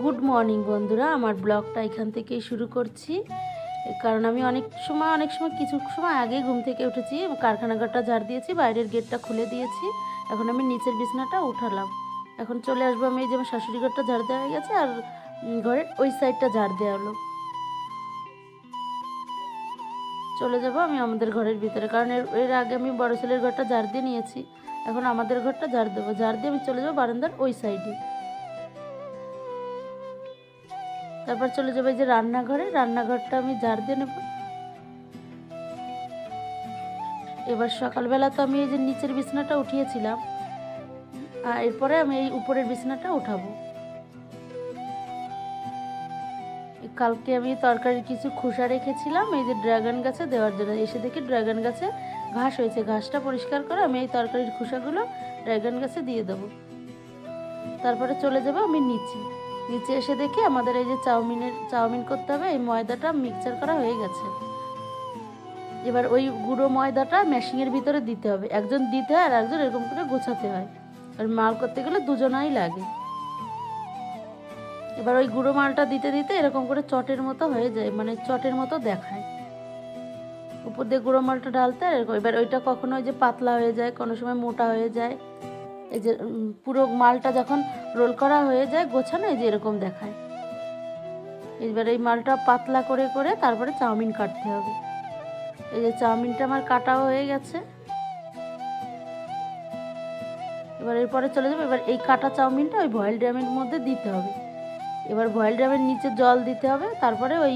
Good morning বন্ধুরা, আমার ব্লগটা এখান থেকেই শুরু করছি। কারণ আমি অনেক সময় কিছু সময় আগে ঘুম থেকে উঠেছি, কারখানা ঘরটা ঝাড় দিয়েছি, বাইরের গেটটা খুলে দিয়েছি। এখন আমি নিচের বিছানাটা উঠালাম। এখন চলে আসবো আমি, এই যে আমার শাশুড়ি ঘরটা ঝাড় দেওয়া হয়ে গেছে আর ঘরের ওই সাইডটা ঝাড় দেওয়া হলো। চলে যাব আমি আমাদের ঘরের ভিতরে, কারণ এর আগে আমি বড় ছেলের ঘরটা ঝাড় দিয়ে নিয়েছি। এখন আমাদের ঘরটা ঝাড় দেবো, ঝাড় দিয়ে আমি চলে যাবো বারান্দার ওই সাইডে। তারপর চলে যাবো এই যে রান্নাঘরটা আমি ঝাড় দিয়ে নেব। এবার সকালবেলা তো আমি এই যে নিচের বিছানাটা উঠিয়েছিলাম, আর এরপরে আমি এই উপরের বিছানাটা উঠাবো। কালকে আমি তরকারির কিছু খোসা রেখেছিলাম এই যে ড্রাগন গাছে দেওয়ার জন্য। এসে দেখি ড্রাগন গাছে ঘাস হয়েছে, ঘাসটা পরিষ্কার করে আমি এই তরকারির খোসাগুলো ড্রাগন গাছে দিয়ে দেবো। তারপরে চলে যাবো আমি নিচে এসে দেখি আমাদের এই যে চাউমিন করতে হবে, এই ময়দাটা মিক্সচার করা হয়ে গেছে। এবার ওই গুঁড়ো ময়দাটা মেশিনের ভিতরে দিতে হবে, একজন দিতে হয় আর একজন এরকম করে গোছাতে হয়। আর মাল করতে গেলে দুজনাই লাগে। এবার ওই গুঁড়ো মালটা দিতে দিতে এরকম করে চটের মতো হয়ে যায়, মানে চটের মতো দেখায়। উপর দিয়ে গুঁড়ো মালটা ঢালতে আর এরকম। এবার ওইটা কখনো ওই যে পাতলা হয়ে যায়, কোনো সময় মোটা হয়ে যায়। এই যে পুরো মালটা যখন রোল করা হয়ে যায় গোছানো, এই যে এরকম দেখায়। এবার এই মালটা পাতলা করে করে তারপরে চাউমিন কাটতে হবে। এই যে চাউমিনটা আমার কাটাও হয়ে গেছে। এবার এরপরে চলে যাবে, এবার এই কাটা চাউমিনটা ওই ভয়েল ড্রামের মধ্যে দিতে হবে। এবার ভয়েল ড্রামের নিচে জল দিতে হবে, তারপরে ওই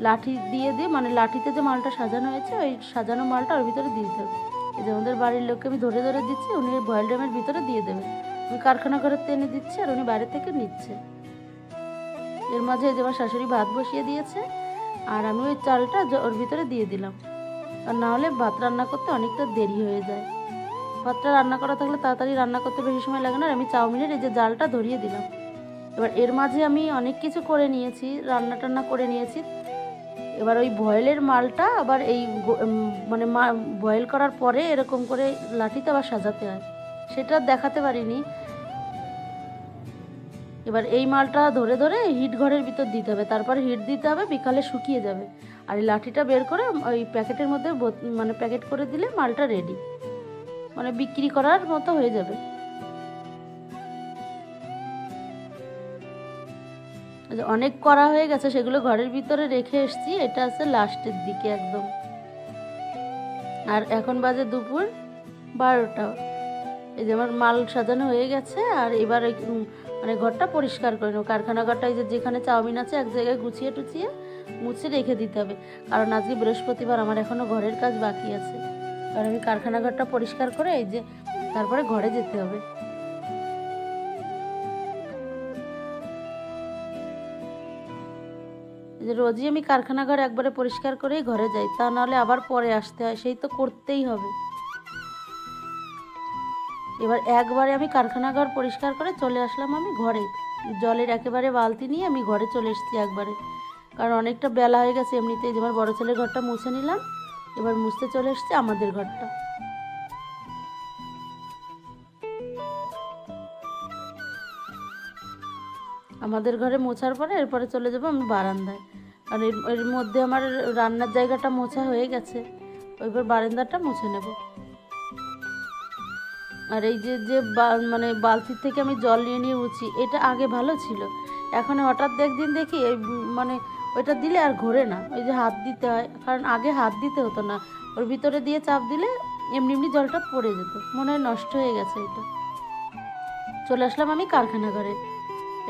লাঠি দিয়ে মানে লাঠিতে যে মালটা সাজানো হয়েছে ওই সাজানো মালটা ওর ভিতরে দিয়ে দিতে হবে। এই যে আমাদের বাড়ির লোককে আমি ধরে ধরে দিচ্ছি, উনি ভয়েল ড্রামের ভিতরে দিয়ে দেবে। আমি কারখানা ঘরে টেনে দিচ্ছি আর উনি বাইরে থেকে নিচ্ছে। এর মাঝে এই যে আমার শাশুড়ি ভাত বসিয়ে দিয়েছে আর আমি ওই চালটা ওর ভিতরে দিয়ে দিলাম। আর না হলে ভাত রান্না করতে অনেকটা দেরি হয়ে যায়। ভাতটা রান্না করা থাকলে তাড়াতাড়ি রান্না করতে বেশি সময় লাগে না। আর আমি চাউমিনের এই যে জালটা ধরিয়ে দিলাম। এবার এর মাঝে আমি অনেক কিছু করে নিয়েছি, রান্না করে নিয়েছি। এবার ওই বয়েলের মালটা আবার এই মানে বয়েল করার পরে এরকম করে লাঠিতে আবার সাজাতে হয়, সেটা দেখাতে পারিনি। এবার এই মালটা ধরে ধরে হিট ঘরের ভিতর দিতে হবে, তারপর হিট দিতে হবে, বিকালে শুকিয়ে যাবে। আর এই লাঠিটা বের করে ওই প্যাকেটের মধ্যে মানে প্যাকেট করে দিলে মালটা রেডি, মানে বিক্রি করার মতো হয়ে যাবে। অনেক করা হয়ে গেছে, সেগুলো ঘরের ভিতরে রেখে এসেছি। এটা আছে লাস্টের দিকে একদম। আর এখন বাজে দুপুর 12টা। এই যে আমার মাল সাজানো হয়ে গেছে। আর এবার মানে ঘরটা পরিষ্কার করে নেব। কারখানা ঘরটা এই যে যেখানে চাউমিন আছে এক জায়গায় গুছিয়ে টুচিয়ে মুছে রেখে দিতে হবে, কারণ আজকে বৃহস্পতিবার, আমার এখনও ঘরের কাজ বাকি আছে। কারণ আমি কারখানা ঘরটা পরিষ্কার করে এই যে তারপরে ঘরে যেতে হবে। যে রোজই আমি কারখানা ঘর একবারে পরিষ্কার করেই ঘরে যাই, তা নাহলে আবার পরে আসতে হয়, সেই তো করতেই হবে। এবার একবারে আমি কারখানা ঘর পরিষ্কার করে চলে আসলাম আমি ঘরে। জলের একেবারে বালতি নিয়ে আমি ঘরে চলে এসেছি একবারে, কারণ অনেকটা বেলা হয়ে গেছে। এমনিতেই যে আমার বড়ো ছেলের ঘরটা মুছে নিলাম, এবার মুছতে চলে এসেছি আমাদের ঘরটা। আমাদের ঘরে মোছার পরে এরপরে চলে যাবো আমি বারান্দায়। আর এর মধ্যে আমার রান্নার জায়গাটা মোছা হয়ে গেছে, ওইবার বারান্দাটা মুছে নেব। আর এই যে মানে বালতির থেকে আমি জল নিয়ে নিয়ে মুছি, এটা আগে ভালো ছিল। এখন হঠাৎ একদিন দেখি মানে ওইটা দিলে আর ঘোরে না, ওই যে হাত দিতে হয়। কারণ আগে হাত দিতে হতো না, ওর ভিতরে দিয়ে চাপ দিলে এমনি এমনি জলটা পড়ে যেত। মনে হয় নষ্ট হয়ে গেছে এটা। চলে আসলাম আমি কারখানা ঘরে।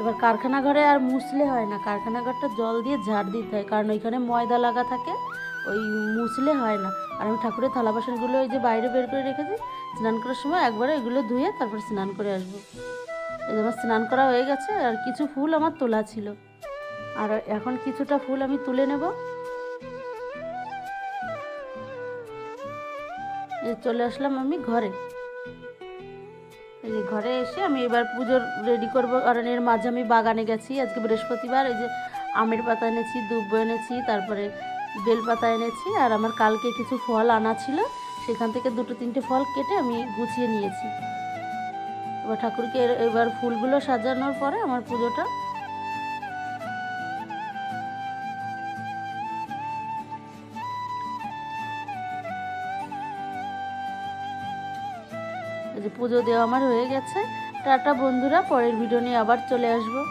এবার কারখানা ঘরে আর মুছলে হয় না, কারখানা ঘরটা জল দিয়ে ঝাড় দিতে হয়, কারণ ওইখানে ময়দা লাগা থাকে, ওই মুছলে হয় না। আর আমি ঠাকুরের থালা বাসনগুলো ওই যে বাইরে বের করে রেখেছি, স্নান করার সময় একবারে এগুলো ধুয়ে তারপর স্নান করে আসবো। এই যে আমার স্নান করা হয়ে গেছে। আর কিছু ফুল আমার তোলা ছিল, আর এখন কিছুটা ফুল আমি তুলে নেব। চলে আসলাম আমি ঘরে। এই যে ঘরে এসে আমি এবার পুজোর রেডি করব, কারণ এর মাঝে আমি বাগানে গেছি। আজকে বৃহস্পতিবার, এই যে আমের পাতা এনেছি, দুব্বো এনেছি, তারপরে বেল পাতা এনেছি। আর আমার কালকে কিছু ফল আনা ছিল, সেখান থেকে 2-3টে ফল কেটে আমি গুছিয়ে নিয়েছি। এবার ঠাকুরকে এবার ফুলগুলো সাজানোর পরে আমার পুজোটা এই যে পুজো দেওয়া আমার হয়ে গেছে। টাটা বন্ধুরা, পরের ভিডিও নিয়ে আবার চলে আসবো।